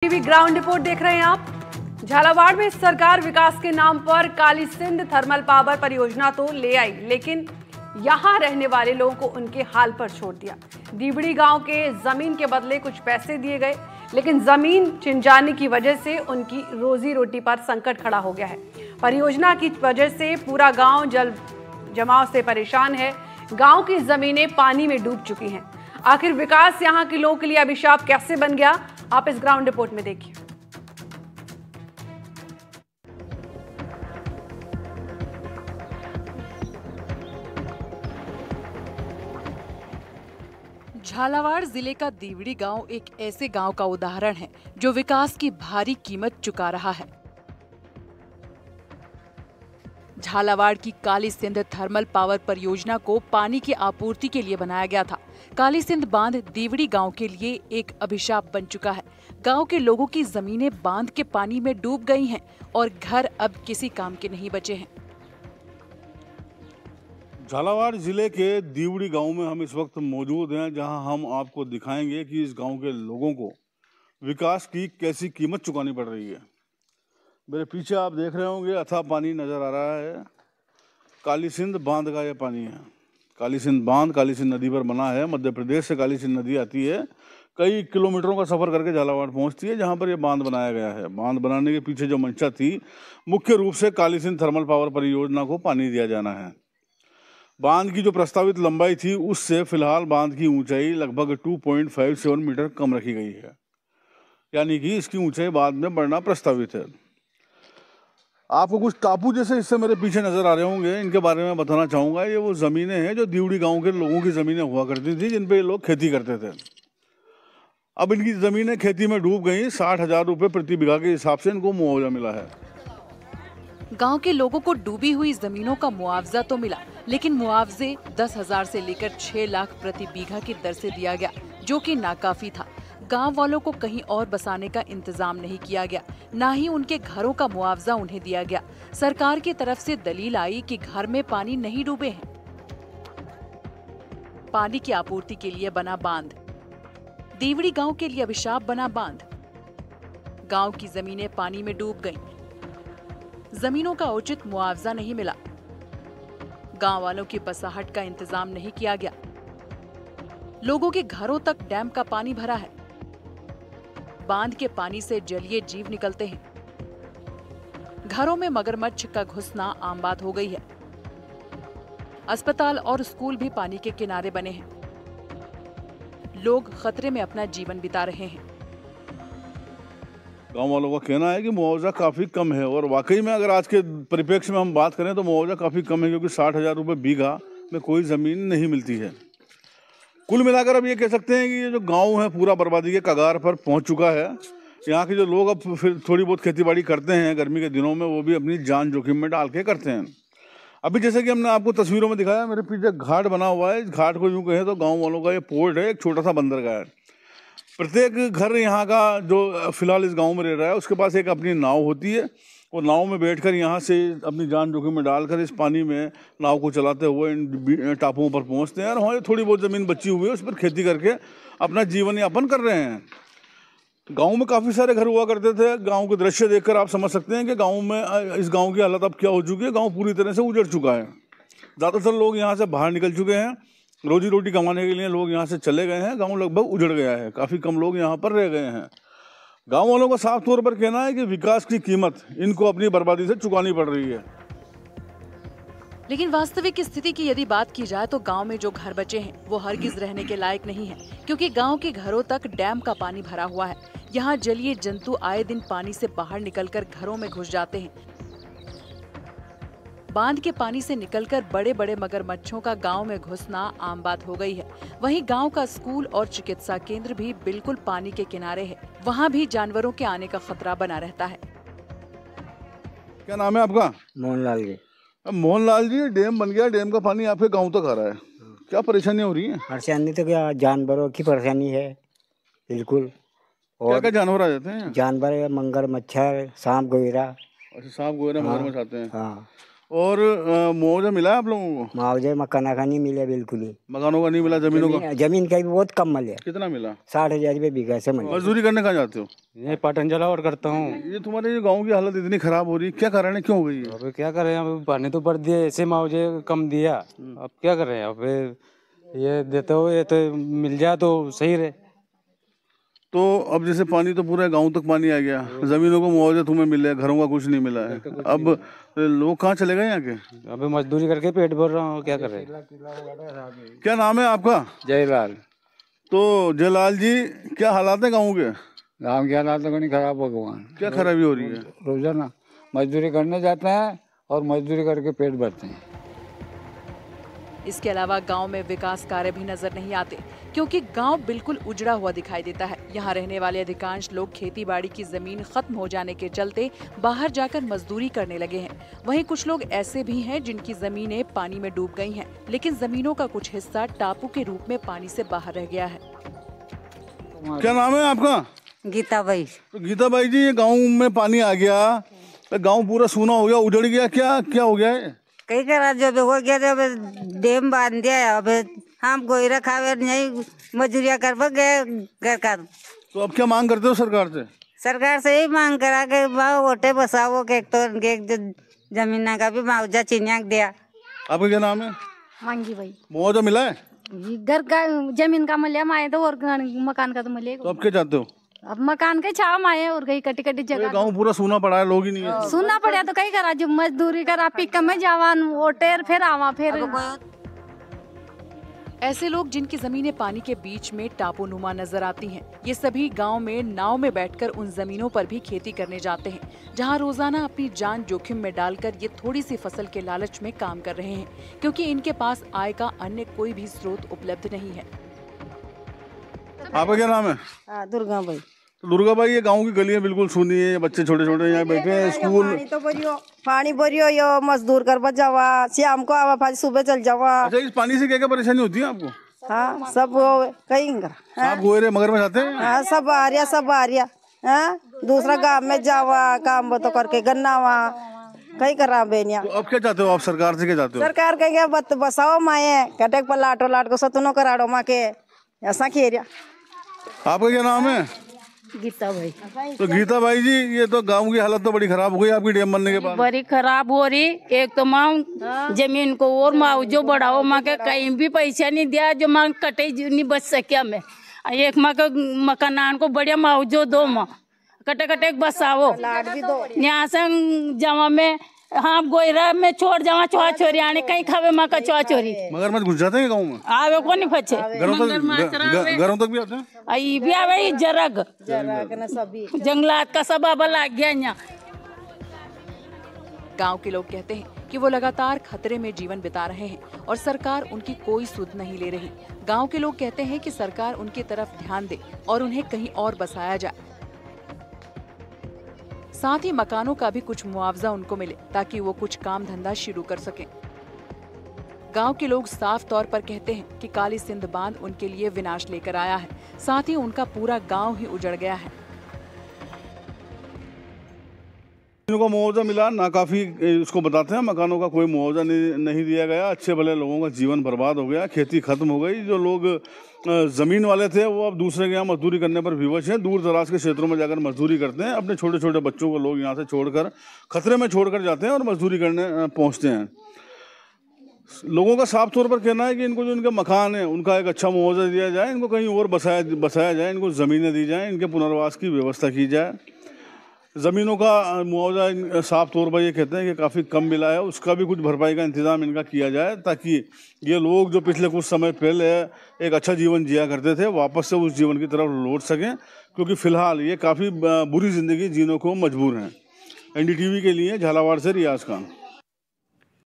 TV ground report देख रहे हैं आप। झालावाड़ में सरकार विकास के नाम पर काली सिंध थर्मल पावर परियोजना तो ले आई, लेकिन यहां रहने वाले लोगों को उनके हाल पर छोड़ दिया। दीवड़ी गांव के जमीन के बदले कुछ पैसे दिए गए, लेकिन जमीन छिन जाने की वजह से उनकी रोजी रोटी पर संकट खड़ा हो गया है। परियोजना की वजह से पूरा गांव जल जमाव से परेशान है। गांव की जमीनें पानी में डूब चुकी हैं। आखिर विकास यहां के लोगों के लिए अभिशाप कैसे बन गया, आप इस ग्राउंड रिपोर्ट में देखिए। झालावाड़ जिले का दीवड़ी गांव एक ऐसे गांव का उदाहरण है जो विकास की भारी कीमत चुका रहा है। झालावाड़ की काली सिंध थर्मल पावर परियोजना को पानी की आपूर्ति के लिए बनाया गया था। काली सिंध बांध दीवड़ी गांव के लिए एक अभिशाप बन चुका है। गांव के लोगों की जमीनें बांध के पानी में डूब गई हैं और घर अब किसी काम के नहीं बचे हैं। झालावाड़ जिले के दीवड़ी गांव में हम इस वक्त मौजूद हैं, जहां हम आपको दिखाएंगे कि इस गांव के लोगों को विकास की कैसी कीमत चुकानी पड़ रही है। मेरे पीछे आप देख रहे होंगे अथाह पानी नज़र आ रहा है। काली सिंध बांध का यह पानी है। काली सिंध बांध काली सिंध नदी पर बना है। मध्य प्रदेश से काली सिंध नदी आती है, कई किलोमीटरों का सफ़र करके झालावाड़ पहुंचती है, जहां पर यह बांध बनाया गया है। बांध बनाने के पीछे जो मंशा थी, मुख्य रूप से काली सिंध थर्मल पावर परियोजना को पानी दिया जाना है। बांध की जो प्रस्तावित लंबाई थी, उससे फिलहाल बांध की ऊंचाई लगभग 2.57 मीटर कम रखी गई है, यानी कि इसकी ऊंचाई बाद में बढ़ना प्रस्तावित है। आपको कुछ टापू जैसे हिस्से मेरे पीछे नजर आ रहे होंगे, इनके बारे में बताना चाहूँगा। ये वो ज़मीनें हैं जो दीवड़ी गांव के लोगों की ज़मीनें हुआ करती थी, जिन पे ये लोग खेती करते थे। अब इनकी ज़मीनें खेती में डूब गई। 60,000 रुपये प्रति बीघा के हिसाब से इनको मुआवजा मिला है। गांव के लोगों को डूबी हुई जमीनों का मुआवजा तो मिला, लेकिन मुआवजे 10,000 से लेकर 6 लाख प्रति बीघा की दर से दिया गया, जो कि नाकाफी था। गांव वालों को कहीं और बसाने का इंतजाम नहीं किया गया, न ही उनके घरों का मुआवजा उन्हें दिया गया। सरकार की तरफ से दलील आई कि घर में पानी नहीं डूबे हैं। पानी की आपूर्ति के लिए बना बांध, दीवड़ी गांव के लिए अभिशाप बना बांध। गांव की जमीनें पानी में डूब गईं। जमीनों का उचित मुआवजा नहीं मिला। गांव वालों की बसाहट का इंतजाम नहीं किया गया। लोगों के घरों तक डैम का पानी भरा है। बांध के पानी से जलीय जीव निकलते हैं। घरों में मगरमच्छ का घुसना आम बात हो गई है। अस्पताल और स्कूल भी पानी के किनारे बने हैं। लोग खतरे में अपना जीवन बिता रहे हैं। गांव वालों का कहना है कि मुआवजा काफ़ी कम है, और वाकई में अगर आज के परिप्रेक्ष्य में हम बात करें तो मुआवजा काफ़ी कम है, क्योंकि 60,000 रुपये बीघा में कोई ज़मीन नहीं मिलती है। कुल मिलाकर अब ये कह सकते हैं कि ये जो गांव है पूरा बर्बादी के कगार पर पहुंच चुका है। यहाँ के जो लोग अब फिर थोड़ी बहुत खेतीबाड़ी करते हैं गर्मी के दिनों में, वो भी अपनी जान जोखिम में डाल के करते हैं। अभी जैसे कि हमने आपको तस्वीरों में दिखाया, मेरे पीछे घाट बना हुआ है। इस घाट को यूँ कहें तो गाँव वालों का ये पोर्ट है, एक छोटा सा बंदरगाह है। प्रत्येक घर यहाँ का जो फिलहाल इस गांव में रह रहा है, उसके पास एक अपनी नाव होती है। और नाव में बैठकर यहाँ से अपनी जान जोखिम में डालकर इस पानी में नाव को चलाते हुए इन टापुओं पर पहुँचते हैं, और हमारी थोड़ी बहुत ज़मीन बची हुई है उस पर खेती करके अपना जीवन यापन कर रहे हैं। गांव में काफ़ी सारे घर हुआ करते थे। गांव के दृश्य देखकर आप समझ सकते हैं कि गाँव में इस गाँव की हालत अब क्या हो चुकी है। गाँव पूरी तरह से उजड़ चुका है। ज़्यादातर लोग यहाँ से बाहर निकल चुके हैं। रोजी रोटी कमाने के लिए लोग यहाँ से चले गए हैं। गांव लगभग उजड़ गया है। काफ़ी कम लोग यहाँ पर रह गए हैं। गांव वालों का साफ तौर पर कहना है कि विकास की कीमत इनको अपनी बर्बादी से चुकानी पड़ रही है। लेकिन वास्तविक स्थिति की यदि बात की जाए तो गांव में जो घर बचे हैं वो हरगिज रहने के लायक नहीं है, क्योंकि गांव के घरों तक डैम का पानी भरा हुआ है। यहाँ जलीय जंतु आए दिन पानी से बाहर निकलकर घरों में घुस जाते हैं। बांध के पानी से निकलकर बड़े बड़े मगरमच्छों का गांव में घुसना आम बात हो गई है। वहीं गांव का स्कूल और चिकित्सा केंद्र भी बिल्कुल पानी के किनारे है। वहां भी जानवरों के आने का खतरा बना रहता है। क्या नाम है आपका? मोहनलाल जी। अब मोहनलाल जी, डैम बन गया, डैम का पानी आपके गांव तक आ रहा है, क्या परेशानी हो रही है? परेशानी तो क्या, जानवरों की परेशानी है बिल्कुल। और क्या जानवर आ जाते हैं? जानवर, मंगर, मच्छर, सांप वगैरह। अच्छा, सांप वगैरह मगरमच्छ आते हैं। हाँ। और मुआवजा मिला है आप लोगों को? मुआवजे मकाना का नहीं मिले बिल्कुल ही। मकानों का नहीं मिला, जमीनों का? जमीन का भी बहुत कम मिले। कितना मिला? 60,000 रुपये बीघा से मिले। मजदूरी करने कहाँ जाते हो? ये पाटन जलावर करता हूँ। ये तुम्हारे ये गाँव की हालत इतनी खराब हो रही है, क्या कारण है, क्यों हो गई है? अब क्या करें, अब पानी तो भर दिए, ऐसे मुआवजे कम दिया, अब क्या करें। अब ये देते हो, ये तो मिल जाए तो सही रहे। तो अब जैसे पानी तो पूरा गांव तक पानी आ गया, जमीनों को मुआवजा तुम्हें मिल रहा है, घरों का कुछ नहीं मिला है, अब लोग कहाँ चले गए यहाँ के? अबे मजदूरी करके पेट भर रहा हूँ, क्या करें। क्या नाम है आपका? जयलाल। तो जयलाल जी, क्या हालात है गाँव के? गाँव के हालात तो नहीं खराब, भगवान। क्या खराबी हो रही है? रोजाना मजदूरी करने जाते हैं और मजदूरी करके पेट भरते हैं। इसके अलावा गांव में विकास कार्य भी नजर नहीं आते, क्योंकि गांव बिल्कुल उजड़ा हुआ दिखाई देता है। यहाँ रहने वाले अधिकांश लोग खेती बाड़ी की जमीन खत्म हो जाने के चलते बाहर जाकर मजदूरी करने लगे हैं। वहीं कुछ लोग ऐसे भी हैं जिनकी जमीनें पानी में डूब गई हैं, लेकिन जमीनों का कुछ हिस्सा टापू के रूप में पानी से बाहर रह गया है। क्या नाम है आपका? गीता बाई। तो गीता बाई जी, ये गाँव में पानी आ गया, गाँव पूरा सूना हो गया, उजड़ गया, क्या हो गया है? कई करा जो हो गया, जो डेम बांध दिया, अब हम कोई रखावे नहीं, मजदूरिया कर गए घर का। तो अब क्या मांग करते हो सरकार से? सरकार से यही मांग करा के वोटे बसाओ के एक जमीन का भी मुआवजा चिन्ह दिया। आपका क्या नाम है? मांगी भाई। मुआवजा मिला है? घर का जमीन का मिले माए तो, और मकान का तो मिले। तो अब क्या चाहते हो? अब मकान के छाव आए और कहीं कटी कटी जगह। गांव पूरा सूना पड़ा है, लोग ही नहीं है। सुनना पड़ा तो कहीं करा, जो मजदूरी करा पिक में जावान वोटेर फिर आवा फिर। ऐसे लोग जिनकी जमीनें पानी के बीच में टापूनुमा नजर आती हैं, ये सभी गांव में नाव में बैठकर उन जमीनों पर भी खेती करने जाते हैं, जहां रोजाना अपनी जान जोखिम में डालकर ये थोड़ी सी फसल के लालच में काम कर रहे हैं, क्योंकि इनके पास आय का अन्य कोई भी स्रोत उपलब्ध नहीं है। आपका क्या नाम है? दुर्गा बाई। तो दुर्गा बाई, ये गांव की गलियां बिल्कुल सूनी है, बच्चे छोटे छोटे यहाँ बैठे हैं, स्कूल पानी भरियो यो मजदूर कर बजावा, शाम को आवा, फिर सुबह चल जावा। अच्छा, इस पानी से क्या क्या परेशानी होती है आपको? हाँ, सब कहीं आप गोरे मगर में जाते हैं? हाँ, सब आ रिया। हाँ, दूसरा गांव में जावा, काम तो करके गन्नावा कहीं करा बेनिया। तो अब क्या चाहते हो आप सरकार से, क्या चाहते हो? सरकार कहेंगे बसाओ माए, कटक पर लाट को सतुनो कराड़ो माँ के, ऐसा खेरिया। आपका क्या नाम है? गीता भाई। तो गीता भाई जी, ये तो गांव की हालत तो बड़ी खराब हो गई आपकी डैम बनने के बाद। बड़ी खराब हो रही। एक तो माँ जमीन को और मुआवजा बढ़ाओ, माँ के कहीं भी पैसा नहीं दिया, जो माँ कटे नहीं बच सके मैं। एक माँ के मकान को बढ़िया मुआवजा दो, माँ कटे बसाओ यहाँ से जमा में। हाँ, गोयरा में छोड़ जावा चोहा चोरी आने, कहीं खावे माँ का चोहा चोरी। मगर मत घुस जाते हैं गाँव में? आवे को नहीं फचे, घरों तक भी आते हैं। आई भी आवे जरग जंगलात का सब अब लग गया यहाँ। गांव के लोग कहते हैं कि वो लगातार खतरे में जीवन बिता रहे हैं और सरकार उनकी कोई सुध नहीं ले रही। गांव के लोग कहते हैं कि सरकार उनकी तरफ ध्यान दे और उन्हें कहीं और बसाया जाए, साथ ही मकानों का भी कुछ मुआवजा उनको मिले ताकि वो कुछ काम धंधा शुरू कर सकें। गांव के लोग साफ तौर पर कहते हैं कि काली सिंध बांध उनके लिए विनाश लेकर आया है, साथ ही उनका पूरा गांव ही उजड़ गया है। को मुआवजा मिला ना, काफी इसको बताते हैं, मकानों का कोई मुआवजा नहीं दिया गया, अच्छे भले लोगों का जीवन बर्बाद हो गया, खेती खत्म हो गई। जो लोग जमीन वाले थे वो अब दूसरे के यहाँ मजदूरी करने पर विवश हैं, दूर दराज के क्षेत्रों में जाकर मजदूरी करते हैं। अपने छोटे छोटे बच्चों को लोग यहाँ से छोड़कर, खतरे में छोड़कर जाते हैं और मजदूरी करने पहुँचते हैं। लोगों का साफ तौर पर कहना है कि इनको जो इनके मकान है उनका एक अच्छा मुआवजा दिया जाए, इनको कहीं और बसाया जाए, इनको ज़मीनें दी जाएँ, इनके पुनर्वास की व्यवस्था की जाए। ज़मीनों का मुआवजा साफ तौर पर ये कहते हैं कि काफ़ी कम मिला है, उसका भी कुछ भरपाई का इंतज़ाम इनका किया जाए, ताकि ये लोग जो पिछले कुछ समय पहले एक अच्छा जीवन जिया करते थे वापस से उस जीवन की तरफ लौट सकें, क्योंकि फ़िलहाल ये काफ़ी बुरी ज़िंदगी जीने को मजबूर हैं। NDTV के लिए झालावाड़ से रियाज खान।